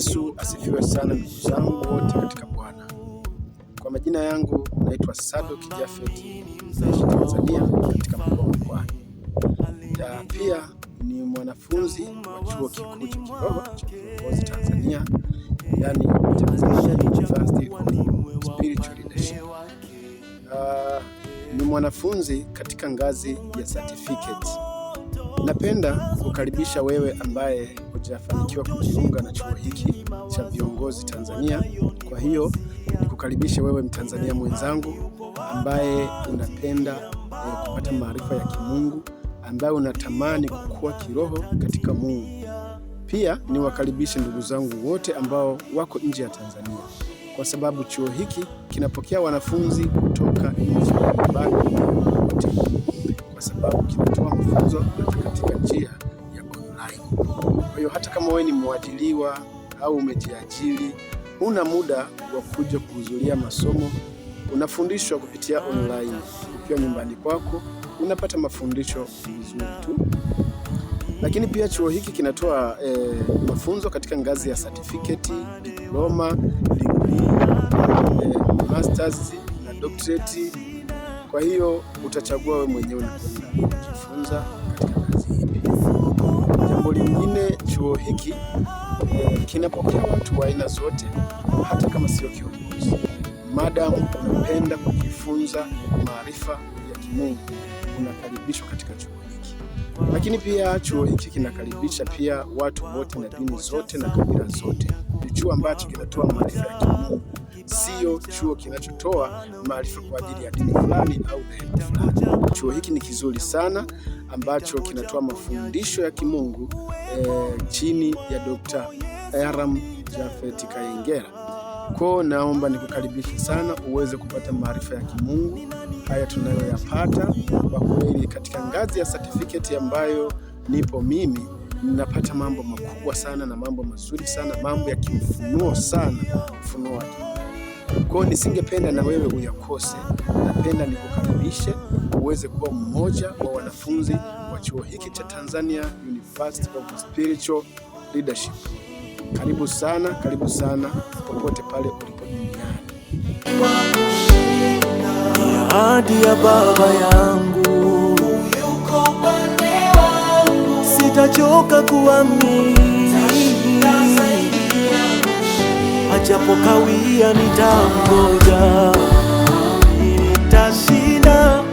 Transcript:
Yesu asifiwe sana, ndugu zangu wote katika Bwana. Kwa majina yangu naitwa Sadock Japhet, naishi Tanzania katika mkoa wa Pwani. Pia ni mwanafunzi wa chuo kikuu cha Kiroho cha Viongozi Tanzania, yani Tanzania University of Spiritual Leadership. Ni mwanafunzi katika ngazi ya certificate. Napenda kukaribisha wewe ambaye hujafanikiwa kujiunga na chuo hiki cha Viongozi Tanzania. Kwa hiyo nikukaribishe wewe Mtanzania mwenzangu ambaye unapenda kupata maarifa ya kimungu, ambaye unatamani kukua kiroho katika Mungu. Pia niwakaribishe ndugu zangu wote ambao wako nje ya Tanzania, kwa sababu chuo hiki kinapokea wanafunzi kutoka nje mbalimbali, kwa sababu kinatoa mafunzo katika njia ya online. Kwa hiyo hata kama wewe ni mwajiliwa au umejiajiri, huna muda wa kuja kuhudhuria masomo, unafundishwa kupitia online. Ukiwa nyumbani kwako unapata mafundisho vizuri tu. Lakini pia chuo hiki kinatoa mafunzo katika ngazi ya certificate, diploma, degree, masters na doctorate. Kwa hiyo utachagua wewe mwenyewe unakwenda kujifunza katika ngazi hii. Jambo lingine, chuo hiki kinapokea watu wa aina zote, hata kama sio kiongozi. Madamu unapenda kujifunza maarifa ya kimungu, unakaribishwa katika chuo hiki. Lakini pia chuo hiki kinakaribisha pia watu wote na dini zote na kabila zote. Ni chuo ambacho kinatoa maarifa ya kimungu, sio chuo kinachotoa maarifa kwa ajili ya dini fulani au dhehebu fulani. Chuo hiki ni kizuri sana ambacho kinatoa mafundisho ya kimungu chini ya Dr. Aram Japhet Kayengera. Kwa naomba nikukaribisha sana uweze kupata maarifa ya kimungu haya tunayoyapata. Kwa kweli katika ngazi ya certificate ambayo nipo mimi, ninapata mambo makubwa sana na mambo mazuri sana, mambo ya kiufunuo sana, ufunuo wa kimungu. Kwa nisingependa na wewe uyakose. Napenda nikukaribishe uweze kuwa mmoja wa wanafunzi wa chuo hiki cha Tanzania University of Spiritual Leadership. Karibu sana popote pale ulipo duniani. Ahadi ya Baba yangu, sitachoka kuamini, ajapokawia nitangoja, nitashinda.